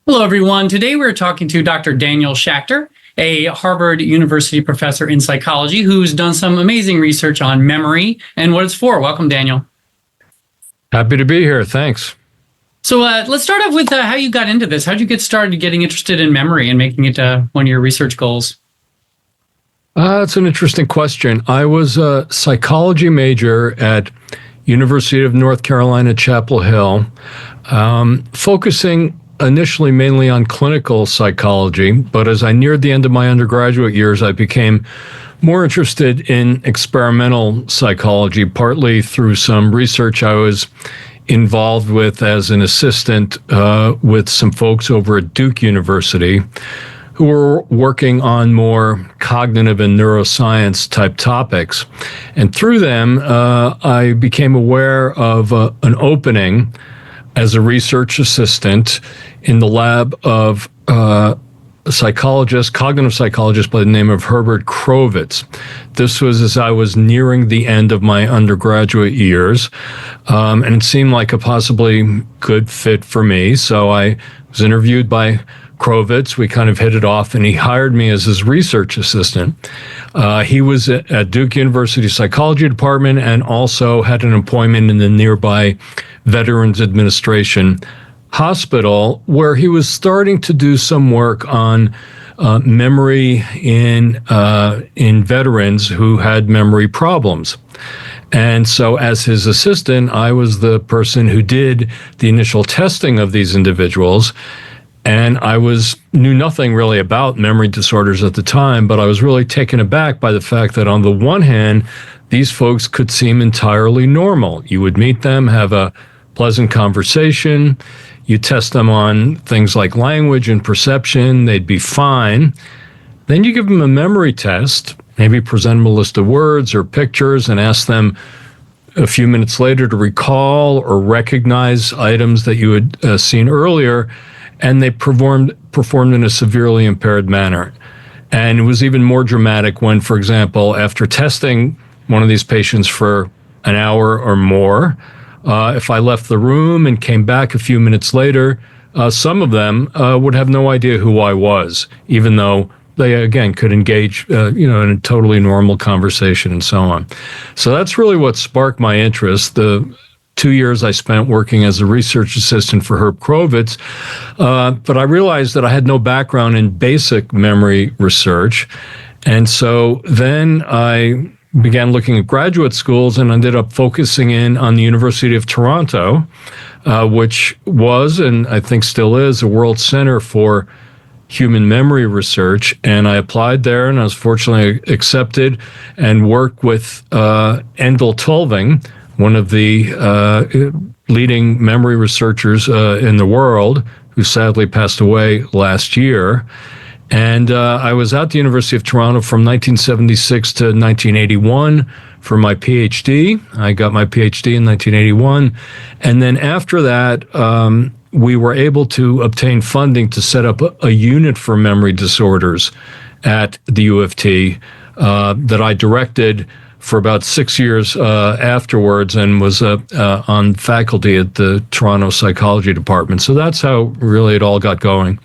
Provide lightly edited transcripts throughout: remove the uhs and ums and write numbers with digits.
Hello, everyone. Today we're talking to Dr. Daniel Schacter, a Harvard University professor in psychology who's done some amazing research on memory and what it's for. Welcome, Daniel. Happy to be here. Thanks. So let's start off with how you got into this. How did you get started getting interested in memory and making it one of your research goals? That's an interesting question. I was a psychology major at University of North Carolina, Chapel Hill, focusing initially mainly on clinical psychology, but as I neared the end of my undergraduate years, I became more interested in experimental psychology, partly through some research I was involved with as an assistant with some folks over at Duke University who were working on more cognitive and neuroscience type topics. And through them, I became aware of an opening as a research assistant in the lab of a psychologist, cognitive psychologist by the name of Herbert Krovitz. This was as I was nearing the end of my undergraduate years, and it seemed like a possibly good fit for me. So I was interviewed by Krovitz. We kind of hit it off, and he hired me as his research assistant. He was at Duke University Psychology Department and also had an appointment in the nearby Veterans Administration Hospital, where he was starting to do some work on memory in veterans who had memory problems. And so as his assistant, I was the person who did the initial testing of these individuals. And I knew nothing really about memory disorders at the time, but I was really taken aback by the fact that on the one hand, these folks could seem entirely normal. You would meet them, have a pleasant conversation, you test them on things like language and perception, they'd be fine. Then you give them a memory test, maybe present them a list of words or pictures and ask them a few minutes later to recall or recognize items that you had seen earlier, and they performed in a severely impaired manner. And it was even more dramatic when, for example, after testing one of these patients for an hour or more, if I left the room and came back a few minutes later, some of them would have no idea who I was, even though they, again, could engage in a totally normal conversation and so on. So that's really what sparked my interest. The 2 years I spent working as a research assistant for Herb Krovitz, but I realized that I had no background in basic memory research. And so then I began looking at graduate schools and ended up focusing in on the University of Toronto, which was, and I think still is, a world center for human memory research. And I applied there and I was fortunately accepted and worked with Endel Tulving, one of the leading memory researchers in the world, who sadly passed away last year. And I was at the University of Toronto from 1976 to 1981 for my PhD. I got my PhD in 1981. And then after that, we were able to obtain funding to set up a unit for memory disorders at the U of T that I directed for about 6 years afterwards, and was on faculty at the Toronto Psychology Department. So that's how really it all got going.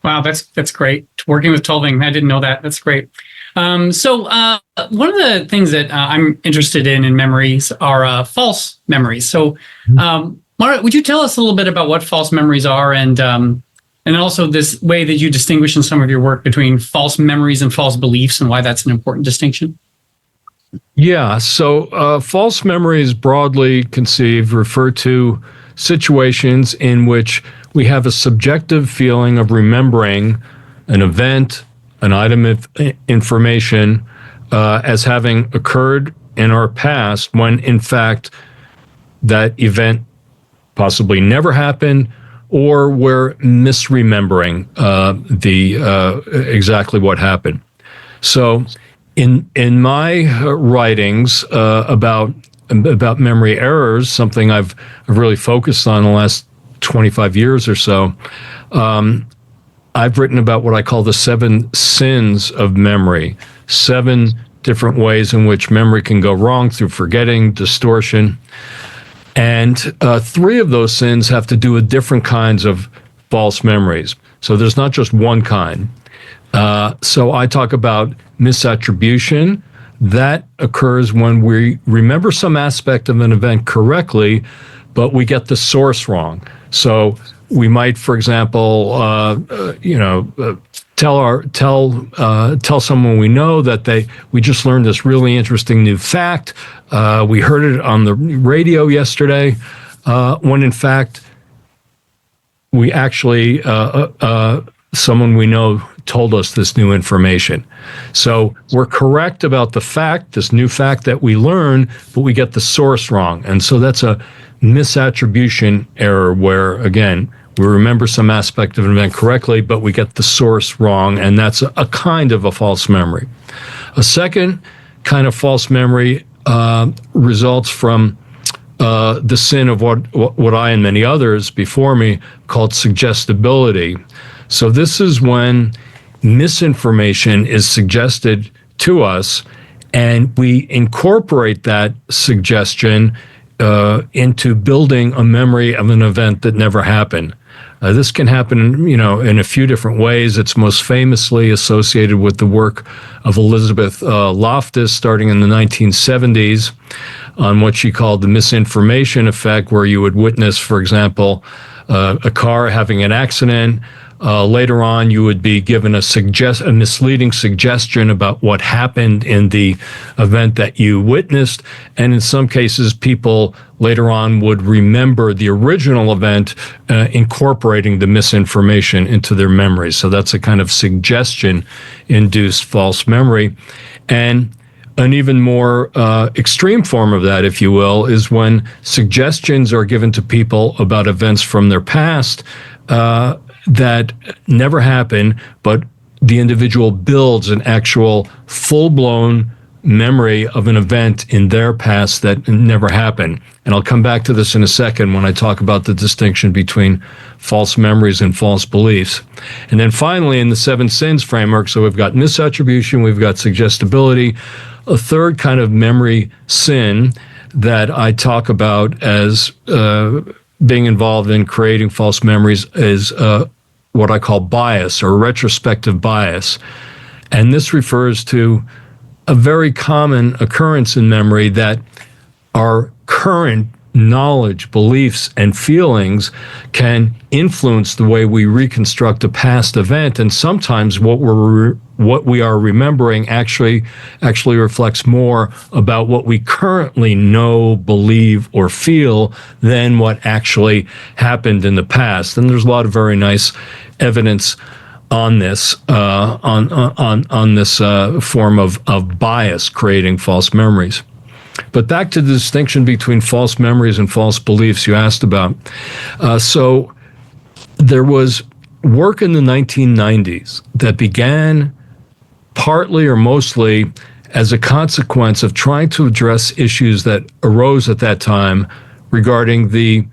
Wow, that's great. Working with Tulving, I didn't know that. That's great. So one of the things that I'm interested in memories are false memories. So would you tell us a little bit about what false memories are, and also this way that you distinguish in some of your work between false memories and false beliefs, and why that's an important distinction? Yeah, so false memories, broadly conceived, refer to situations in which we have a subjective feeling of remembering an event, an item of information as having occurred in our past, when in fact that event possibly never happened, or we're misremembering exactly what happened. So in my writings about memory errors, something I've really focused on the last 25 years or so, I've written about what I call the 7 sins of memory, 7 different ways in which memory can go wrong through forgetting, distortion. And 3 of those sins have to do with different kinds of false memories. So there's not just one kind. So I talk about misattribution. That occurs when we remember some aspect of an event correctly, but we get the source wrong. So we might, for example, tell someone we know that we just learned this really interesting new fact. We heard it on the radio yesterday, when in fact we actually someone we know told us this new information. So we're correct about the fact, this new fact that we learn, but we get the source wrong. And so that's a misattribution error where, again, we remember some aspect of an event correctly, but we get the source wrong, and that's a kind of a false memory. A second kind of false memory results from the sin of what I and many others before me called suggestibility. So this is when misinformation is suggested to us, and we incorporate that suggestion into building a memory of an event that never happened. This can happen, in a few different ways. It's most famously associated with the work of Elizabeth Loftus starting in the 1970s on what she called the misinformation effect, where you would witness, for example, a car having an accident. Later on, you would be given a misleading suggestion about what happened in the event that you witnessed. And in some cases, people later on would remember the original event, incorporating the misinformation into their memory. So that's a kind of suggestion-induced false memory. And an even more extreme form of that, if you will, is when suggestions are given to people about events from their past that never happened, but the individual builds an actual full-blown memory of an event in their past that never happened. And I'll come back to this in a second when I talk about the distinction between false memories and false beliefs. And then finally, in the 7 sins framework, so we've got misattribution, we've got suggestibility. A third kind of memory sin that I talk about as being involved in creating false memories is what I call bias or retrospective bias. And this refers to a very common occurrence in memory that our current knowledge, beliefs, and feelings can influence the way we reconstruct a past event. And sometimes what we are remembering actually reflects more about what we currently know, believe, or feel than what actually happened in the past. And there's a lot of very nice evidence on this on this form of bias creating false memories. But back to the distinction between false memories and false beliefs you asked about. So there was work in the 1990s that began partly or mostly as a consequence of trying to address issues that arose at that time regarding the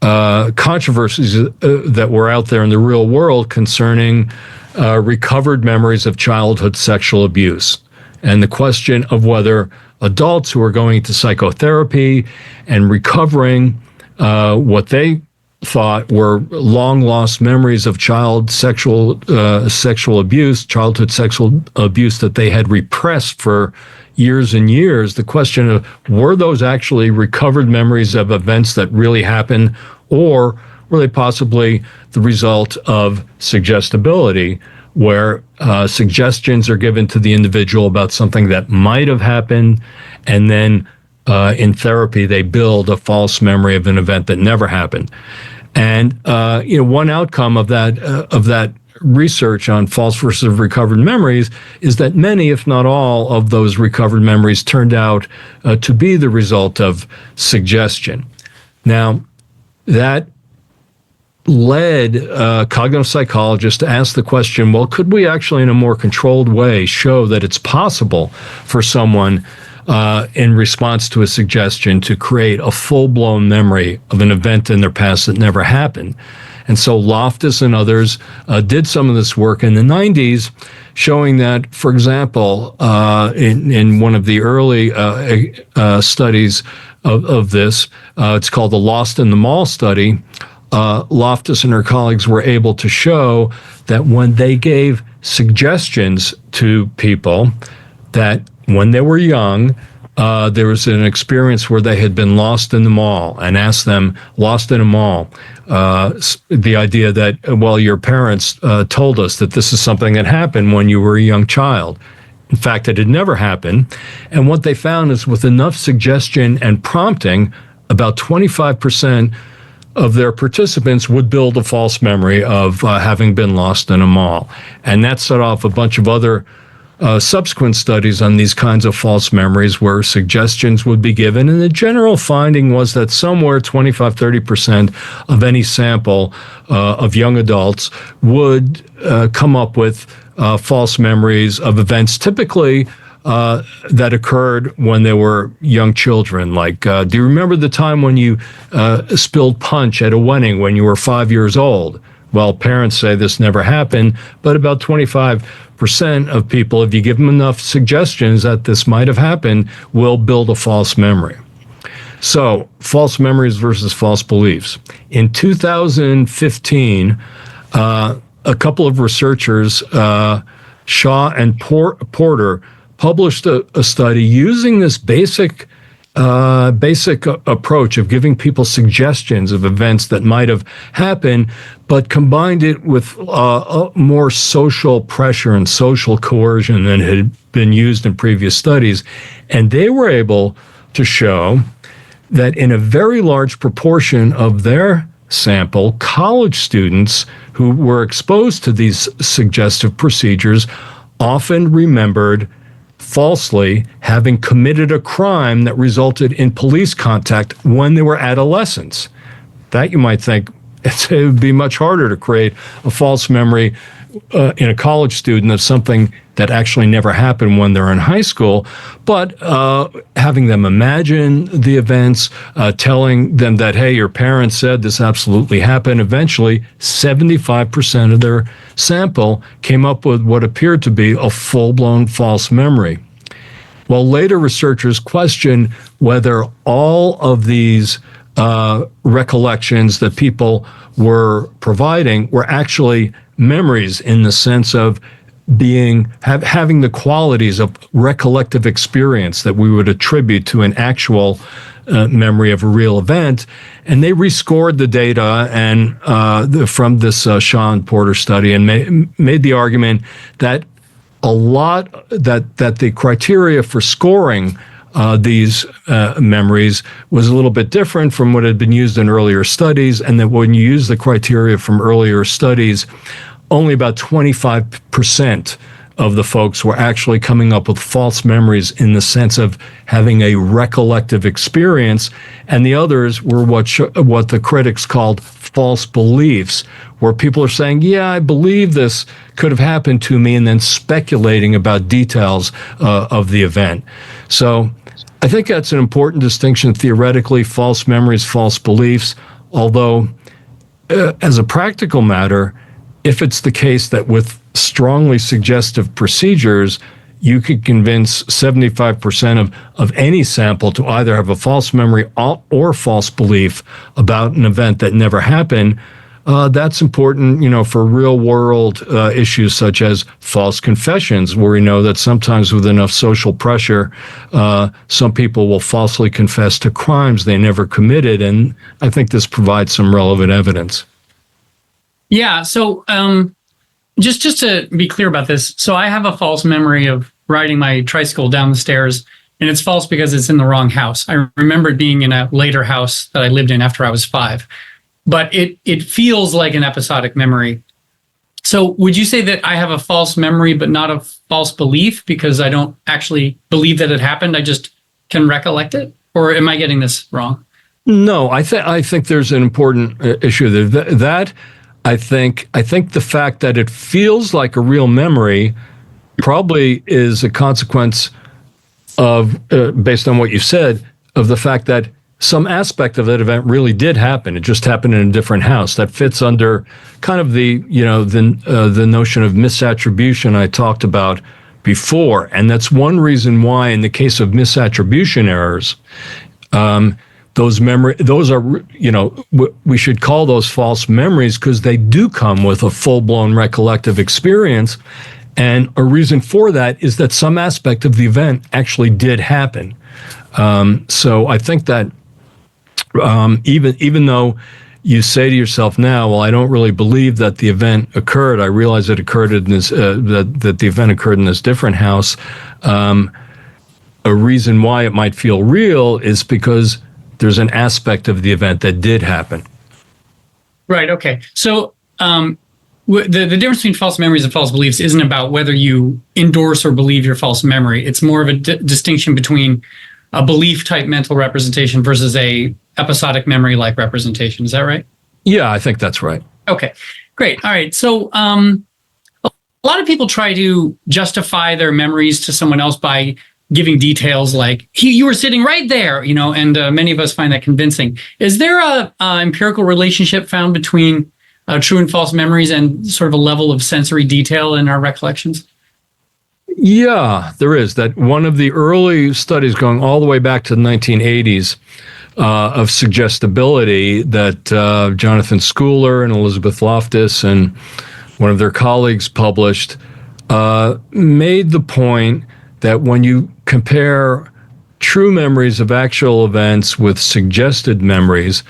controversies that were out there in the real world concerning recovered memories of childhood sexual abuse, and the question of whether adults who are going to psychotherapy and recovering what they thought were long lost memories of childhood sexual abuse that they had repressed for years and years. The question of, were those actually recovered memories of events that really happened, or were they possibly the result of suggestibility, where suggestions are given to the individual about something that might have happened, and then in therapy they build a false memory of an event that never happened. And one outcome of that research on false versus recovered memories is that many, if not all, of those recovered memories turned out to be the result of suggestion. Now, that led cognitive psychologists to ask the question, well, could we actually in a more controlled way show that it's possible for someone in response to a suggestion to create a full-blown memory of an event in their past that never happened? And so Loftus and others did some of this work in the 90s, showing that, for example, in one of the early studies of this, it's called the Lost in the Mall study, Loftus and her colleagues were able to show that when they gave suggestions to people that when they were young, there was an experience where they had been lost in the mall and asked them, lost in a mall, the idea that, well, your parents told us that this is something that happened when you were a young child. In fact, it had never happened. And what they found is with enough suggestion and prompting, about 25% of their participants would build a false memory of having been lost in a mall. And that set off a bunch of other subsequent studies on these kinds of false memories where suggestions would be given. And the general finding was that somewhere 25-30% of any sample of young adults would come up with false memories of events, typically that occurred when they were young children. Like, do you remember the time when you spilled punch at a wedding when you were 5 years old? Well, parents say this never happened, but about 25% of people, if you give them enough suggestions that this might have happened, will build a false memory. So, false memories versus false beliefs. In 2015, a couple of researchers, Shaw and Porter, published a study using this basic approach of giving people suggestions of events that might have happened, but combined it with more social pressure and social coercion than had been used in previous studies. And they were able to show that in a very large proportion of their sample, college students who were exposed to these suggestive procedures often remembered falsely having committed a crime that resulted in police contact when they were adolescents. That you might think it would be much harder to create a false memory in a college student of something that actually never happened when they're in high school, but having them imagine the events, telling them that, hey, your parents said this absolutely happened. Eventually, 75% of their sample came up with what appeared to be a full-blown false memory. Well, later researchers questioned whether all of these recollections that people were providing were actually memories in the sense of having the qualities of recollective experience that we would attribute to an actual memory of a real event. And they rescored the data and from this Shaw and Porter study and made the argument that that the criteria for scoring these memories was a little bit different from what had been used in earlier studies, and that when you use the criteria from earlier studies, only about 25% of the folks were actually coming up with false memories in the sense of having a recollective experience, and the others were what the critics called false beliefs, where people are saying, yeah, I believe this could have happened to me, and then speculating about details of the event. So I think that's an important distinction theoretically, false memories, false beliefs, although as a practical matter, if it's the case that with strongly suggestive procedures, you could convince 75% of any sample to either have a false memory or false belief about an event that never happened, that's important, for real world issues such as false confessions, where we know that sometimes with enough social pressure, some people will falsely confess to crimes they never committed. And I think this provides some relevant evidence. Yeah. So just to be clear about this, so I have a false memory of riding my tricycle down the stairs, and it's false because it's in the wrong house. I remembered being in a later house that I lived in after I was 5, but it feels like an episodic memory. So would you say that I have a false memory, but not a false belief because I don't actually believe that it happened? I just can recollect it? Or am I getting this wrong? No, I think there's an important issue there. I think the fact that it feels like a real memory probably is a consequence of, based on what you said, of the fact that some aspect of that event really did happen. It just happened in a different house. That fits under kind of the notion of misattribution I talked about before. And that's one reason why in the case of misattribution errors, those are, we should call those false memories because they do come with a full-blown recollective experience. And a reason for that is that some aspect of the event actually did happen. So I think that even though you say to yourself now, well, I don't really believe that the event occurred. I realize it occurred in this, that the event occurred in this different house. A reason why it might feel real is because there's an aspect of the event that did happen. Right. Okay. So the difference between false memories and false beliefs isn't about whether you endorse or believe your false memory. It's more of a distinction between a belief type mental representation versus a episodic memory like representation. Is that right? Yeah, I think that's right. Okay, great. All right. So a lot of people try to justify their memories to someone else by giving details like you were sitting right there, and many of us find that convincing. Is there a empirical relationship found between true and false memories and sort of a level of sensory detail in our recollections? Yeah, there is. That one of the early studies going all the way back to the 1980s of suggestibility that Jonathan Schooler and Elizabeth Loftus and one of their colleagues published made the point that when you compare true memories of actual events with suggested memories,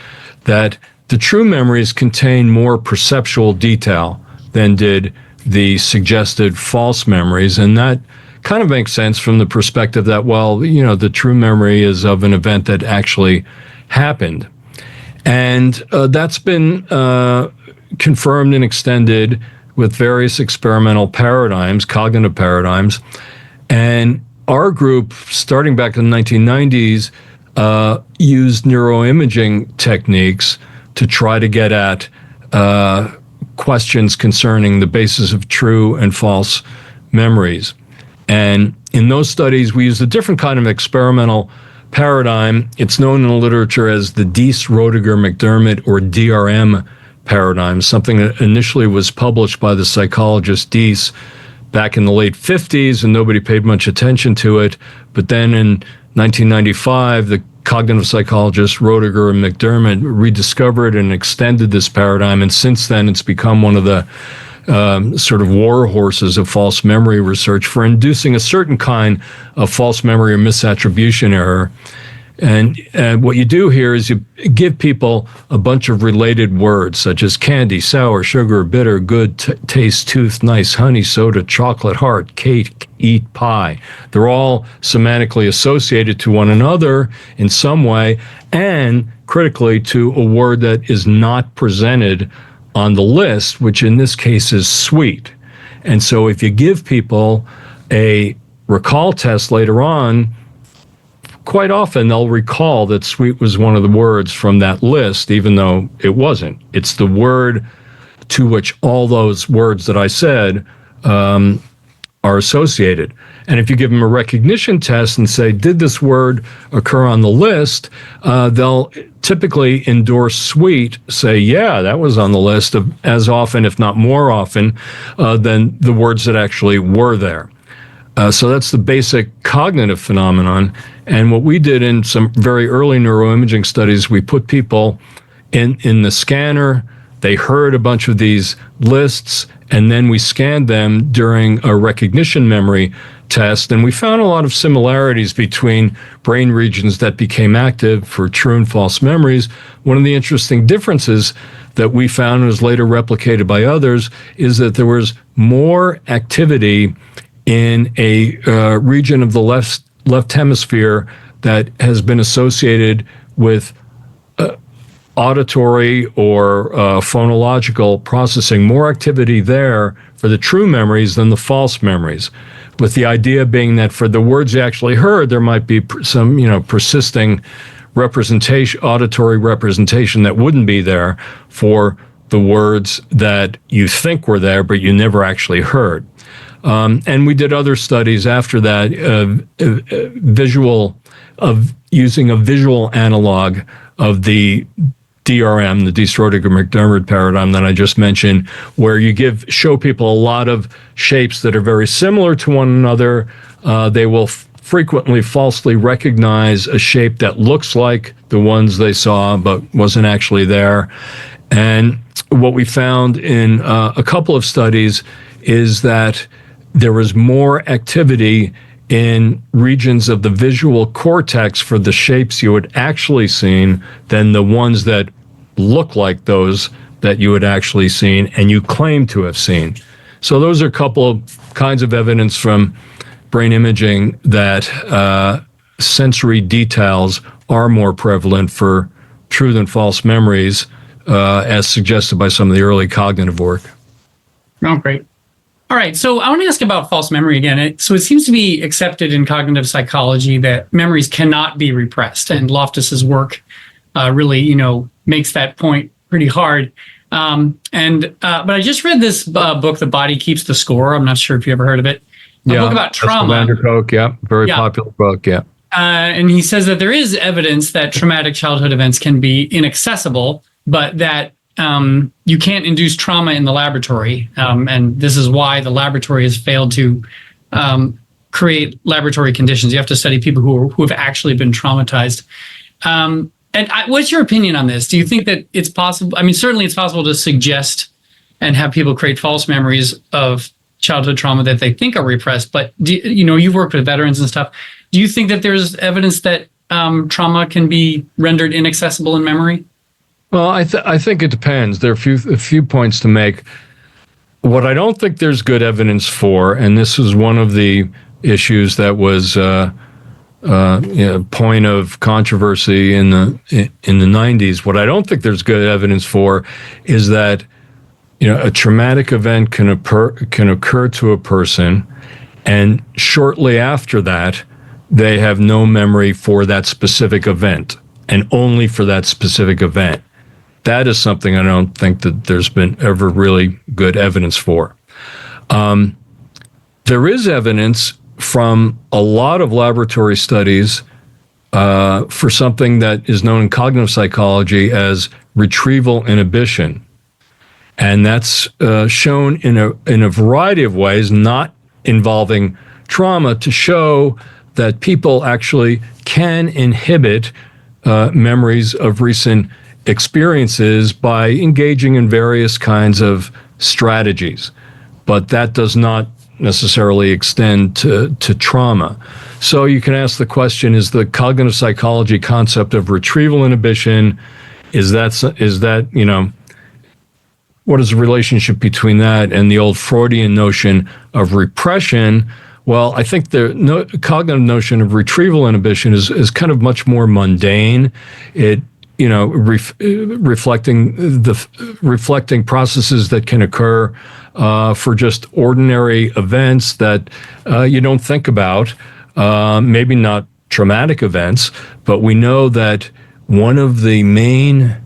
that the true memories contain more perceptual detail than did the suggested false memories. And that kind of makes sense from the perspective that, well, the true memory is of an event that actually happened. And that's been confirmed and extended with various experimental paradigms, cognitive paradigms. And our group, starting back in the 1990s, used neuroimaging techniques to try to get at questions concerning the basis of true and false memories. And in those studies, we used a different kind of experimental paradigm. It's known in the literature as the Deese-Roediger-McDermott or DRM paradigm, something that initially was published by the psychologist Deese back in the late 50s, and nobody paid much attention to it. But then in 1995, the cognitive psychologists Roediger and McDermott rediscovered and extended this paradigm, and since then it's become one of the sort of war horses of false memory research for inducing a certain kind of false memory or misattribution error. And what you do here is you give people a bunch of related words such as candy, sour, sugar, bitter, good, taste, tooth, nice, honey, soda, chocolate, heart, cake, eat, pie. They're all semantically associated to one another in some way, and critically to a word that is not presented on the list, which in this case is sweet. And so if you give people a recall test later on, quite often they'll recall that sweet was one of the words from that list, even though it wasn't. It's the word to which all those words that I said are associated. And if you give them a recognition test and say, did this word occur on the list? They'll typically endorse sweet, say, yeah, that was on the list as often, if not more often, than the words that actually were there. So that's the basic cognitive phenomenon. And what we did in some very early neuroimaging studies, we put people in the scanner, they heard a bunch of these lists, and then we scanned them during a recognition memory test, and we found a lot of similarities between brain regions that became active for true and false memories. One of the interesting differences that we found, and was later replicated by others, is that there was more activity in a region of the left hemisphere that has been associated with auditory or phonological processing, more activity there for the true memories than the false memories, with the idea being that for the words you actually heard, there might be some, persisting representation, auditory representation that wouldn't be there for the words that you think were there, but you never actually heard. And we did other studies after that, using a visual analog of the DRM, the Deese-Roediger-McDermott paradigm that I just mentioned, where show people a lot of shapes that are very similar to one another. They will frequently falsely recognize a shape that looks like the ones they saw but wasn't actually there. And what we found in a couple of studies is that there was more activity in regions of the visual cortex for the shapes you had actually seen than the ones that look like those that you had actually seen and you claim to have seen. So those are a couple of kinds of evidence from brain imaging that sensory details are more prevalent for true than false memories, as suggested by some of the early cognitive work. Oh, great. All right. So I want to ask about false memory again. So it seems to be accepted in cognitive psychology that memories cannot be repressed. And Loftus's work really, makes that point pretty hard. But I just read this book, The Body Keeps the Score. I'm not sure if you ever heard of it. A book about trauma. Van der Kolk, very popular book, and he says that there is evidence that traumatic childhood events can be inaccessible, but that you can't induce trauma in the laboratory. And this is why the laboratory has failed to create laboratory conditions. You have to study people who have actually been traumatized. What's your opinion on this? Do you think that it's possible? I mean, certainly it's possible to suggest and have people create false memories of childhood trauma that they think are repressed. But you've worked with veterans and stuff. Do you think that there's evidence that trauma can be rendered inaccessible in memory? Well, I think it depends. There are a few points to make. What I don't think there's good evidence for, and this was one of the issues that was point of controversy in the 90s. What I don't think there's good evidence for is that a traumatic event can occur to a person, and shortly after that, they have no memory for that specific event, and only for that specific event. That is something I don't think that there's been ever really good evidence for. There is evidence from a lot of laboratory studies for something that is known in cognitive psychology as retrieval inhibition. And that's shown in a variety of ways, not involving trauma, to show that people actually can inhibit memories of recent experiences by engaging in various kinds of strategies. But that does not necessarily extend to trauma. So you can ask the question, is the cognitive psychology concept of retrieval inhibition, is that what is the relationship between that and the old Freudian notion of repression? Well, I think the cognitive notion of retrieval inhibition is kind of much more mundane. It reflecting processes that can occur for just ordinary events that you don't think about, maybe not traumatic events, but we know that one of the main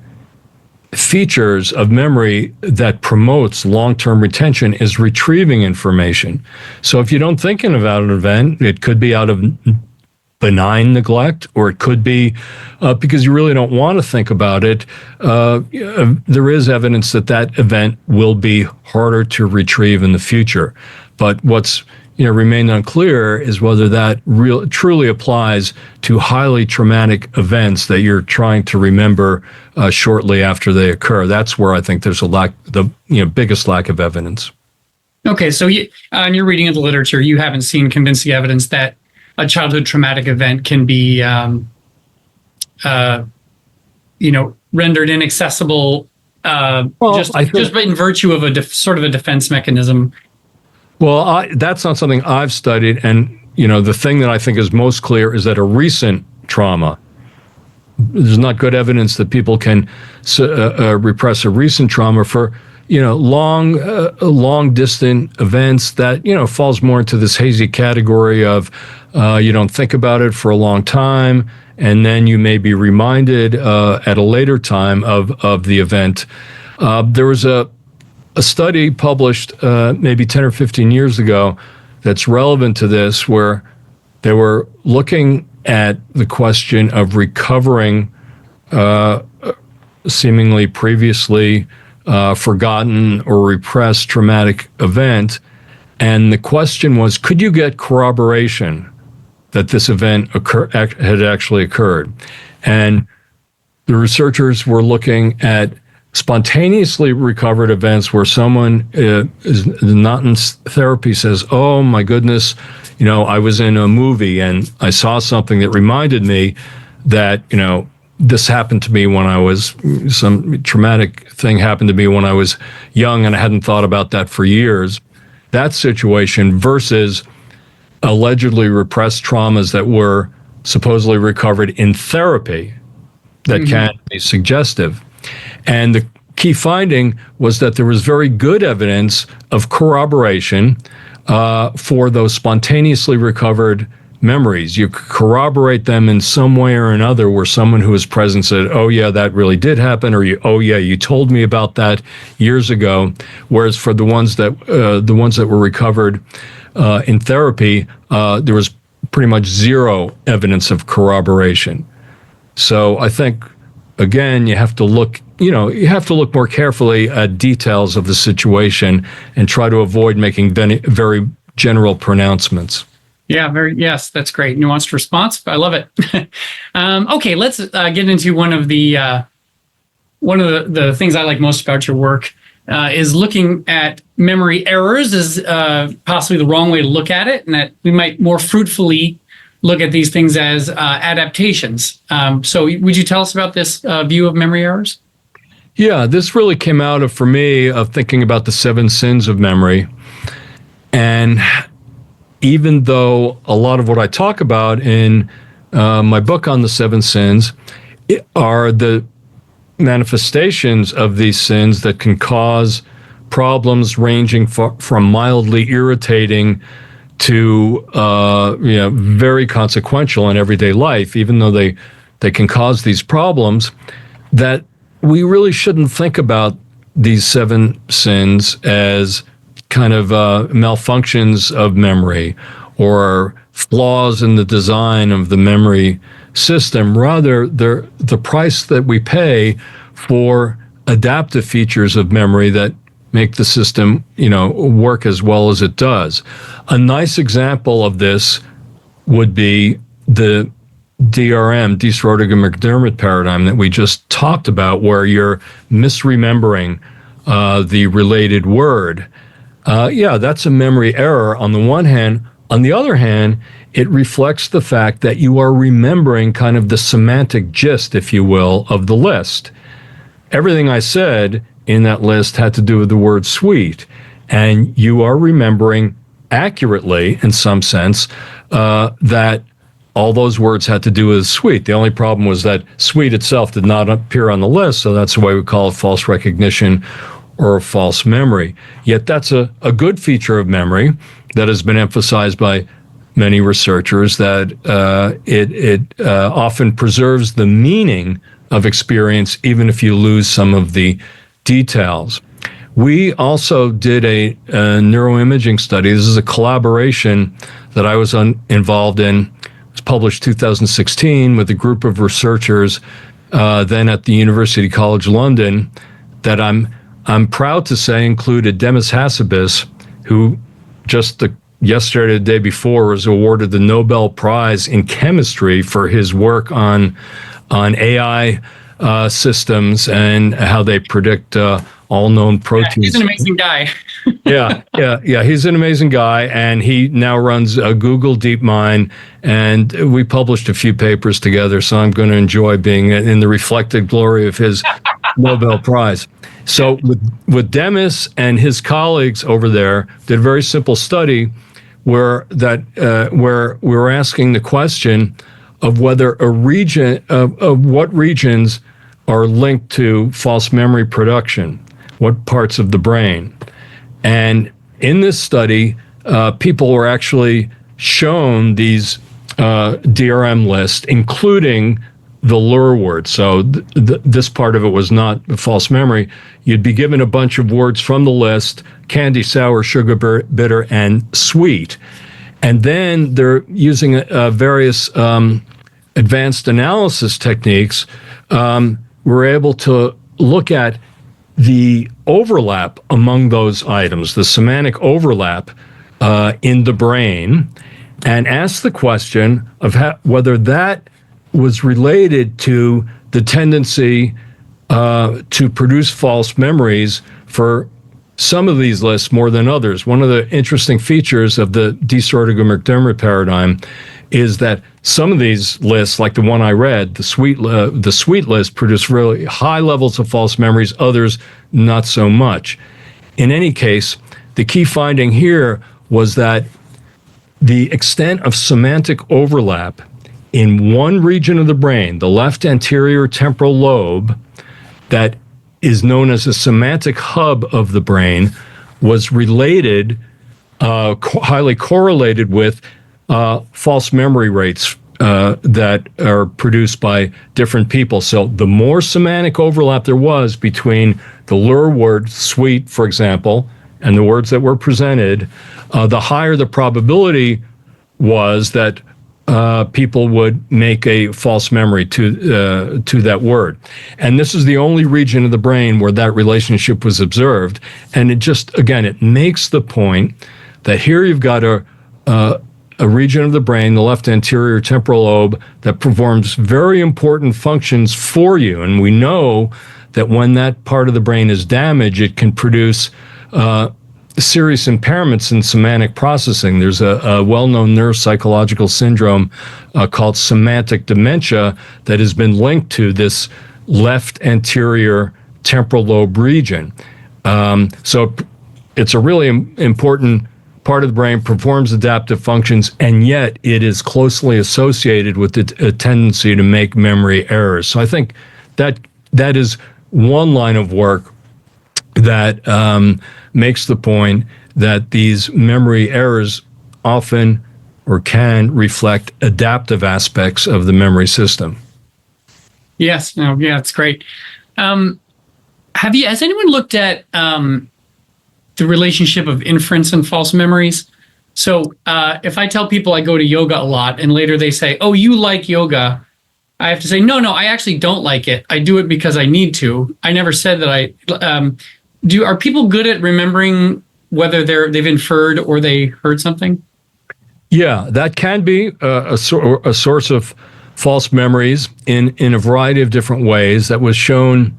features of memory that promotes long-term retention is retrieving information. So if you don't think about an event, it could be out of benign neglect, or it could be because you really don't want to think about it. There is evidence that event will be harder to retrieve in the future. But what's remained unclear is whether that truly applies to highly traumatic events that you're trying to remember shortly after they occur. That's where I think there's the biggest lack of evidence. Okay, so in your reading of the literature, you haven't seen convincing evidence that a childhood traumatic event can be, rendered inaccessible just in virtue of a sort of a defense mechanism. Well, that's not something I've studied, and the thing that I think is most clear is that a recent trauma. There's not good evidence that people can repress a recent trauma for long distant events that falls more into this hazy category of you don't think about it for a long time, and then you may be reminded at a later time of the event. There was a study published maybe 10 or 15 years ago that's relevant to this, where they were looking at the question of recovering seemingly previously forgotten or repressed traumatic event. And the question was, could you get corroboration that this event had actually occurred. And the researchers were looking at spontaneously recovered events where someone is not in therapy says, oh my goodness, I was in a movie and I saw something that reminded me that, this happened to me when I was, some traumatic thing happened to me when I was young and I hadn't thought about that for years. That situation versus allegedly repressed traumas that were supposedly recovered in therapy that can be suggestive. And the key finding was that there was very good evidence of corroboration for those spontaneously recovered memories. You corroborate them in some way or another where someone who was present said, oh yeah, that really did happen, or oh yeah, you told me about that years ago. Whereas for the ones that were recovered in therapy, there was pretty much zero evidence of corroboration. So I think, again, you have to look more carefully at details of the situation and try to avoid making very general pronouncements. Yeah, yes, that's great. Nuanced response. I love it. Okay, let's get into one of the things I like most about your work is looking at memory errors as possibly the wrong way to look at it, and that we might more fruitfully look at these things as adaptations. So would you tell us about this view of memory errors? Yeah, this really came out of, for me, of thinking about the 7 sins of memory. And even though a lot of what I talk about in my book on the 7 sins are the manifestations of these sins that can cause problems ranging from mildly irritating to very consequential in everyday life, even though they can cause these problems, that we really shouldn't think about these 7 sins as kind of malfunctions of memory or flaws in the design of the memory system. Rather, they're the price that we pay for adaptive features of memory that make the system, work as well as it does. A nice example of this would be the DRM, Diess-Roediger-McDermott paradigm that we just talked about, where you're misremembering the related word. That's a memory error on the one hand. On the other hand, it reflects the fact that you are remembering kind of the semantic gist, if you will, of the list. Everything I said in that list had to do with the word sweet, and you are remembering accurately, in some sense, that all those words had to do with sweet. The only problem was that sweet itself did not appear on the list, so that's why we call it false recognition or false memory. Yet that's a good feature of memory that has been emphasized by many researchers, that it often preserves the meaning of experience even if you lose some of the details. We also did a neuroimaging study. This is a collaboration that I was involved in. It was published 2016 with a group of researchers then at the University College London that I'm proud to say included Demis Hassabis, who just yesterday, the day before, was awarded the Nobel Prize in Chemistry for his work on AI systems and how they predict all known proteins. Yeah, he's an amazing guy. Yeah. He's an amazing guy, and he now runs Google DeepMind, and we published a few papers together, so I'm going to enjoy being in the reflected glory of his Nobel Prize. So with Demis and his colleagues over there, did a very simple study where we were asking the question of whether a region of what regions are linked to false memory production, what parts of the brain. And in this study, people were actually shown these DRM lists, including the lure word. So this part of it was not false memory. You'd be given a bunch of words from the list: candy, sour, sugar, bitter, and sweet. And then they're using various advanced analysis techniques. We're able to look at the overlap among those items, the semantic overlap in the brain. and asked the question of whether that was related to the tendency to produce false memories for some of these lists more than others. One of the interesting features of the D. Sortiger-McDermott paradigm is that some of these lists, like the one I read, the sweet list, produce really high levels of false memories, others not so much. In any case, the key finding here was that the extent of semantic overlap in one region of the brain, the left anterior temporal lobe, that is known as a semantic hub of the brain, was related, highly correlated with false memory rates that are produced by different people. So the more semantic overlap there was between the lure word sweet, for example, and the words that were presented, the higher the probability was that people would make a false memory to that word. And this is the only region of the brain where that relationship was observed. And it just, again, it makes the point that here you've got a region of the brain, the left anterior temporal lobe, that performs very important functions for you. And we know that when that part of the brain is damaged, it can produce serious impairments in semantic processing. There's a well-known neuropsychological syndrome called semantic dementia that has been linked to this left anterior temporal lobe region. So it's a really important part of the brain, performs adaptive functions, and yet it is closely associated with a tendency to make memory errors. So I think that is one line of work that makes the point that these memory errors often or can reflect adaptive aspects of the memory system. Yes. No. Yeah. It's great. Has anyone looked at the relationship of inference and false memories? So if I tell people I go to yoga a lot, and later they say, "Oh, you like yoga," I have to say, "No, I actually don't like it. I do it because I need to. I never said that I." Are people good at remembering whether they've inferred or they heard something? Yeah, that can be a source of false memories in a variety of different ways. That was shown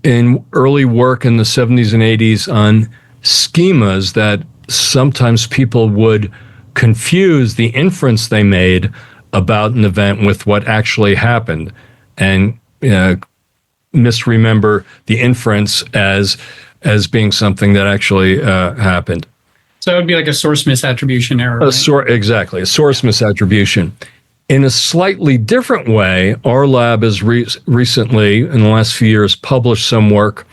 in early work in the 70s and 80s on schemas, that sometimes people would confuse the inference they made about an event with what actually happened, and misremember the inference as being something that actually happened. So it would be like a source misattribution error. Right? Exactly, a source misattribution. In a slightly different way, our lab has recently, in the last few years, published some work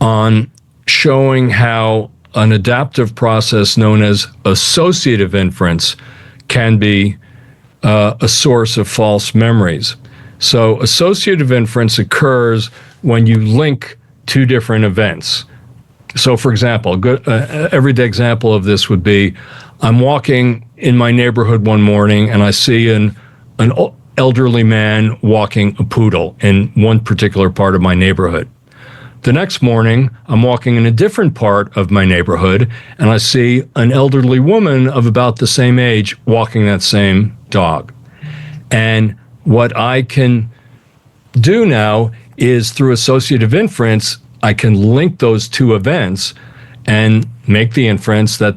on showing how an adaptive process known as associative inference can be a source of false memories. So associative inference occurs when you link two different events. So, for example, a good everyday example of this would be, I'm walking in my neighborhood one morning and I see an elderly man walking a poodle in one particular part of my neighborhood. The next morning, I'm walking in a different part of my neighborhood and I see an elderly woman of about the same age walking that same dog. And what I can do now is, through associative inference, I can link those two events and make the inference that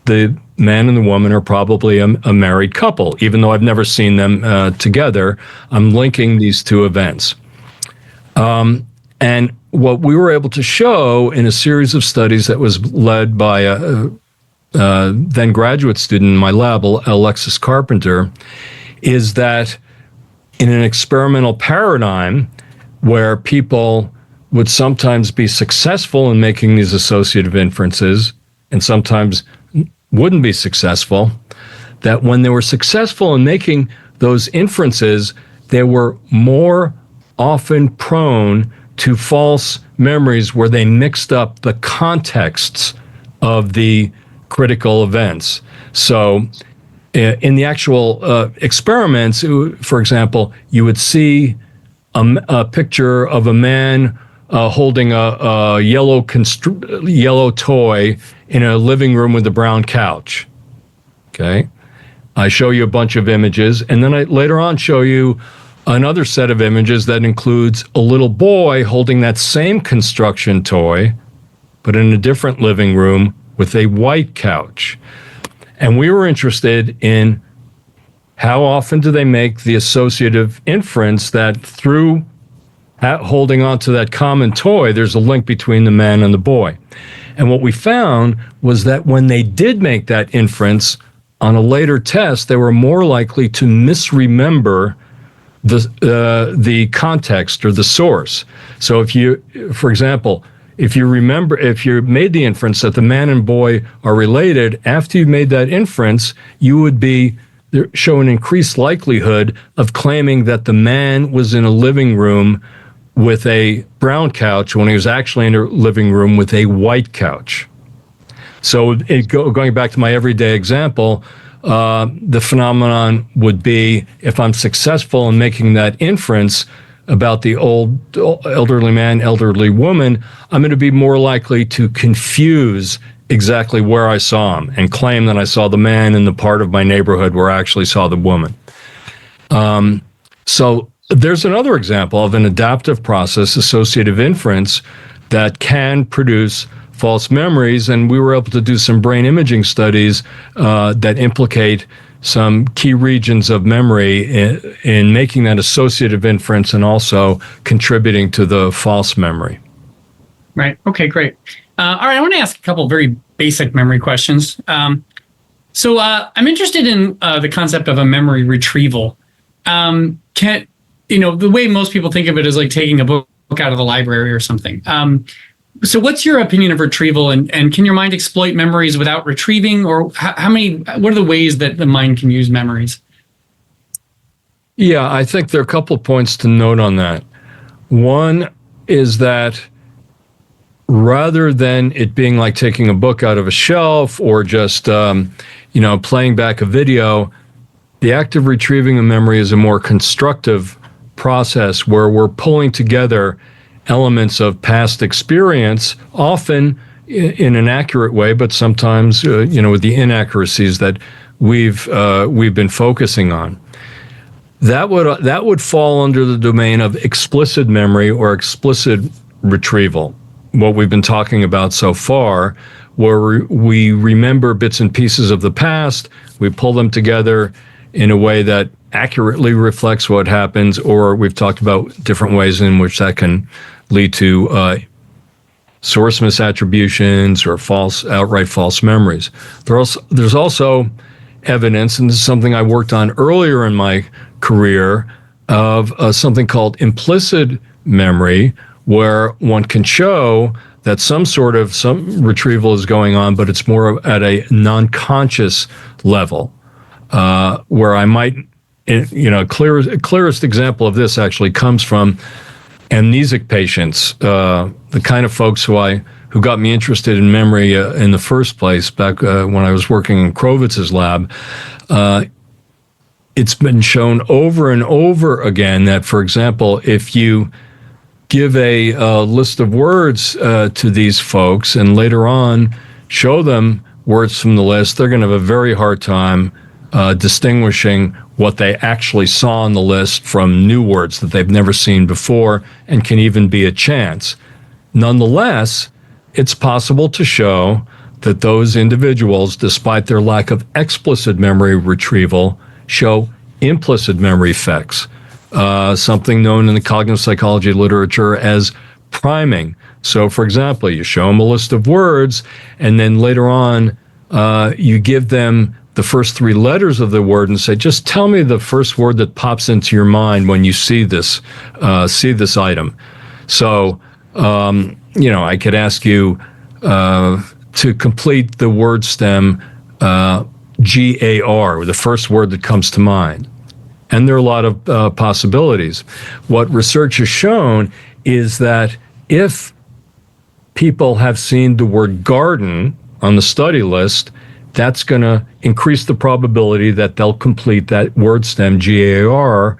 the man and the woman are probably a married couple. Even though I've never seen them together, I'm linking these two events. And what we were able to show in a series of studies that was led by a then graduate student in my lab, Alexis Carpenter, is that in an experimental paradigm where people would sometimes be successful in making these associative inferences and sometimes wouldn't be successful, that when they were successful in making those inferences, they were more often prone to false memories where they mixed up the contexts of the critical events. So in the actual experiments, for example, you would see a picture of a man holding a yellow toy in a living room with a brown couch. Okay, I show you a bunch of images, and then I later on show you another set of images that includes a little boy holding that same construction toy, but in a different living room with a white couch. And we were interested in how often do they make the associative inference that through holding on to that common toy, there's a link between the man and the boy. And what we found was that when they did make that inference on a later test, they were more likely to misremember the context or the source. So if you, for example, if you made the inference that the man and boy are related, after you made that inference, you would show an increased likelihood of claiming that the man was in a living room with a brown couch when he was actually in a living room with a white couch. So going back to my everyday example, the phenomenon would be if I'm successful in making that inference about the elderly man, elderly woman, I'm going to be more likely to confuse exactly where I saw him and claim that I saw the man in the part of my neighborhood where I actually saw the woman. So there's another example of an adaptive process, associative inference, that can produce false memories, and we were able to do some brain imaging studies that implicate some key regions of memory in making that associative inference and also contributing to the false memory. Right. Okay, great. All right, I want to ask a couple very basic memory questions. So I'm interested in the concept of a memory retrieval. The way most people think of it is like taking a book out of the library or something. So what's your opinion of retrieval, and can your mind exploit memories without retrieving, or what are the ways that the mind can use memories? Yeah, I think there are a couple of points to note on that. One is that rather than it being like taking a book out of a shelf or just playing back a video, the act of retrieving a memory is a more constructive process where we're pulling together elements of past experience, often in an accurate way, but sometimes with the inaccuracies that we've been focusing on. That would fall under the domain of explicit memory or explicit retrieval. What we've been talking about so far, where we remember bits and pieces of the past, we pull them together in a way that accurately reflects what happens, or we've talked about different ways in which that can lead to source misattributions or outright false memories. There's also evidence, and this is something I worked on earlier in my career, of something called implicit memory, where one can show that some retrieval is going on, but it's more at a non-conscious level, where I might, clearest example of this actually comes from amnesic patients, the kind of folks who got me interested in memory in the first place back when I was working in Krovitz's lab. It's been shown over and over again that, for example, if you give a list of words to these folks and later on show them words from the list, they're going to have a very hard time distinguishing what they actually saw on the list from new words that they've never seen before and can even be a chance. Nonetheless, it's possible to show that those individuals, despite their lack of explicit memory retrieval, show implicit memory effects, something known in the cognitive psychology literature as priming. So, for example, you show them a list of words, and then later on, you give them the first three letters of the word and say, just tell me the first word that pops into your mind when you see this item. So, I could ask you to complete the word stem GAR, the first word that comes to mind. And there are a lot of possibilities. What research has shown is that if people have seen the word garden on the study list, that's going to increase the probability that they'll complete that word stem GAR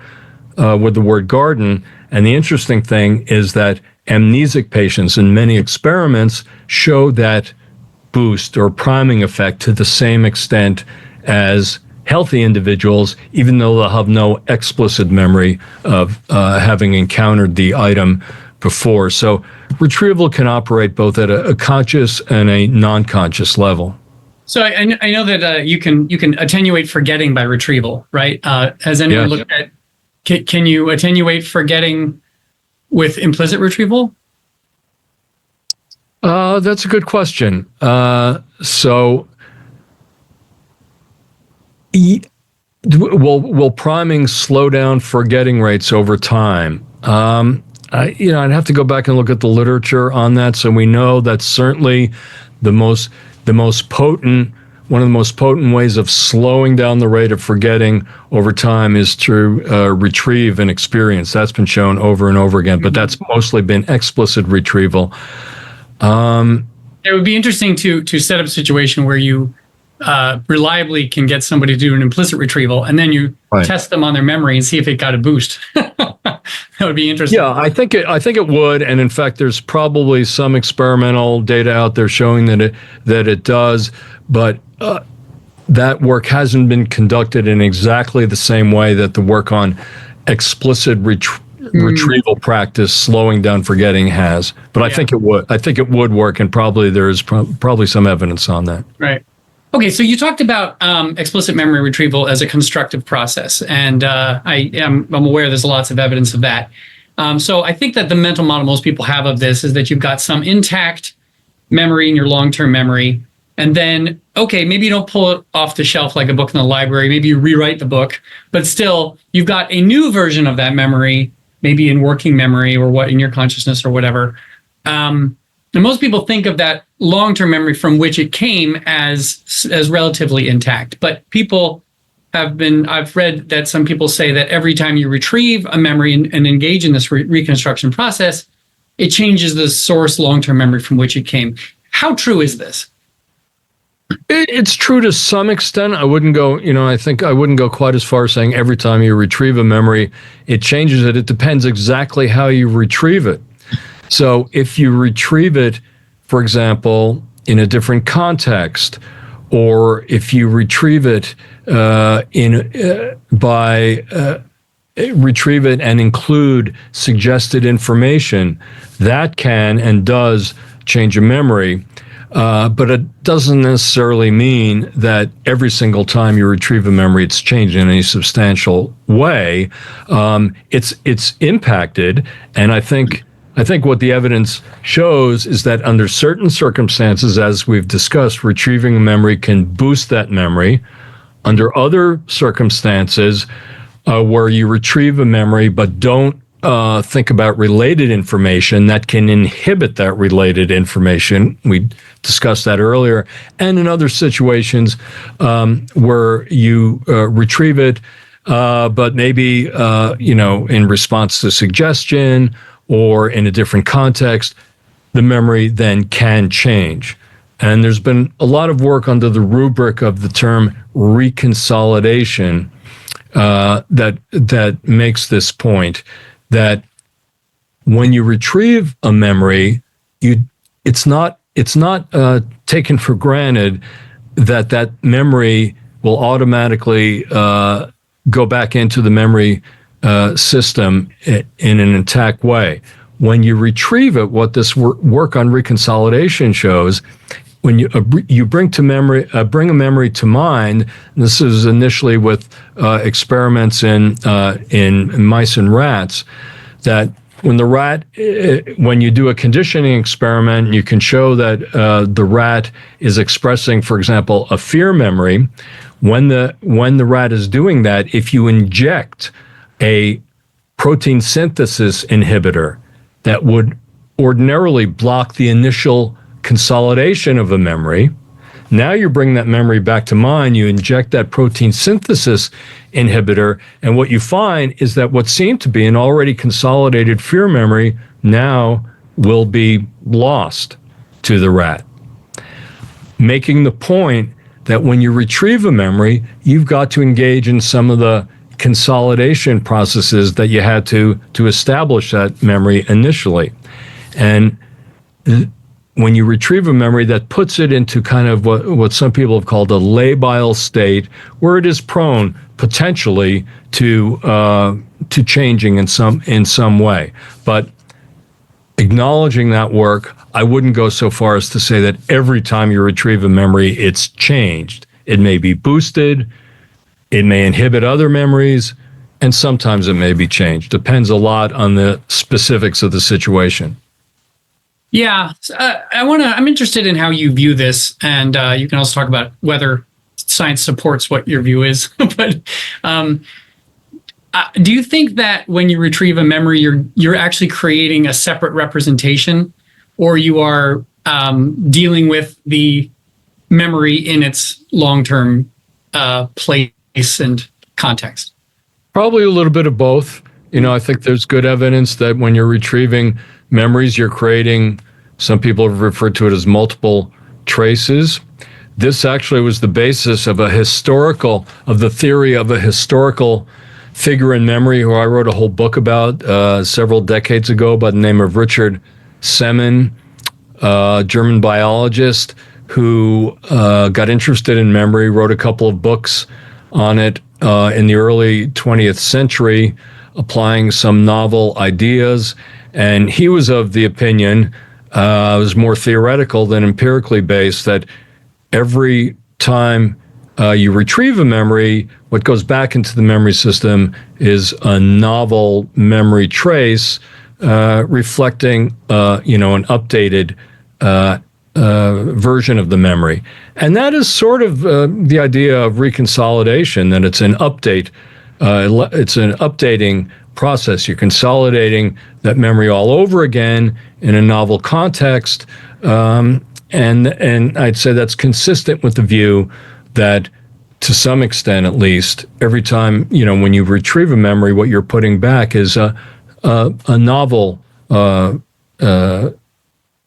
with the word garden. And the interesting thing is that amnesic patients in many experiments show that boost or priming effect to the same extent as healthy individuals, even though they'll have no explicit memory of having encountered the item before. So retrieval can operate both at a conscious and a non-conscious level. So I know that you can attenuate forgetting by retrieval, right? Has anyone looked at can you attenuate forgetting with implicit retrieval? That's a good question. Will priming slow down forgetting rates over time? I'd have to go back and look at the literature on that. So we know that certainly the most potent, one of the most potent ways of slowing down the rate of forgetting over time is to retrieve an experience. That's been shown over and over again, but that's mostly been explicit retrieval. It would be interesting to set up a situation where you reliably can get somebody to do an implicit retrieval, and then you test them on their memory and see if it got a boost. That would be interesting. Yeah, I think it would, and in fact, there's probably some experimental data out there showing that it does, but that work hasn't been conducted in exactly the same way that the work on explicit retrieval practice, slowing down forgetting, has. But I think it would. I think it would work, and probably there is probably some evidence on that. Right. Okay, so you talked about explicit memory retrieval as a constructive process, and I'm aware there's lots of evidence of that. So I think that the mental model most people have of this is that you've got some intact memory in your long-term memory, and then, okay, maybe you don't pull it off the shelf like a book in the library, maybe you rewrite the book, but still, you've got a new version of that memory, maybe in working memory or what in your consciousness or whatever. And most people think of that long-term memory from which it came as relatively intact. But I've read that some people say that every time you retrieve a memory and engage in this reconstruction process, it changes the source long-term memory from which it came. How true is this? It's true to some extent. I wouldn't go, I think I wouldn't go quite as far as saying every time you retrieve a memory, it changes it. It depends exactly how you retrieve it. So if you retrieve it, for example, in a different context, or if you retrieve it retrieve it and include suggested information, that can and does change a memory. But it doesn't necessarily mean that every single time you retrieve a memory, it's changed in any substantial way. It's impacted, and I think what the evidence shows is that under certain circumstances, as we've discussed, retrieving a memory can boost that memory. Under other circumstances, where you retrieve a memory but don't think about related information, that can inhibit that related information. We discussed that earlier. And in other situations where you retrieve it, but maybe in response to suggestion or in a different context, the memory then can change. And there's been a lot of work under the rubric of the term reconsolidation that makes this point, that when you retrieve a memory, it's not taken for granted that memory will automatically go back into the memory system in an intact way. When you retrieve it, what this work on reconsolidation shows, when you bring a memory to mind, and this is initially with experiments in mice and rats, that when you do a conditioning experiment, you can show that the rat is expressing, for example, a fear memory. When the rat is doing that, if you inject a protein synthesis inhibitor that would ordinarily block the initial consolidation of a memory, now you bring that memory back to mind, you inject that protein synthesis inhibitor, and what you find is that what seemed to be an already consolidated fear memory now will be lost to the rat. Making the point that when you retrieve a memory, you've got to engage in some of the consolidation processes that you had to establish that memory initially. And when you retrieve a memory, that puts it into kind of what some people have called a labile state, where it is prone potentially to changing in some way. But acknowledging that work, I wouldn't go so far as to say that every time you retrieve a memory, it's changed. It may be boosted, it may inhibit other memories, and sometimes it may be changed. Depends a lot on the specifics of the situation. Yeah, I'm interested in how you view this, and you can also talk about whether science supports what your view is. But do you think that when you retrieve a memory, you're actually creating a separate representation, or you are dealing with the memory in its long-term place and context? Probably a little bit of both. I think there's good evidence that when you're retrieving memories, you're creating, some people have referred to it as multiple traces. This actually was the basis of the theory of a historical figure in memory who I wrote a whole book about several decades ago by the name of Richard Semon, a German biologist who got interested in memory, wrote a couple of books on it in the early 20th century, applying some novel ideas. And he was of the opinion, it was more theoretical than empirically based, that every time you retrieve a memory, what goes back into the memory system is a novel memory trace reflecting, an updated version of the memory. And that is sort of the idea of reconsolidation, that it's an update. It's an updating process. You're consolidating that memory all over again in a novel context. And I'd say that's consistent with the view that, to some extent at least, every time, when you retrieve a memory, what you're putting back is a novel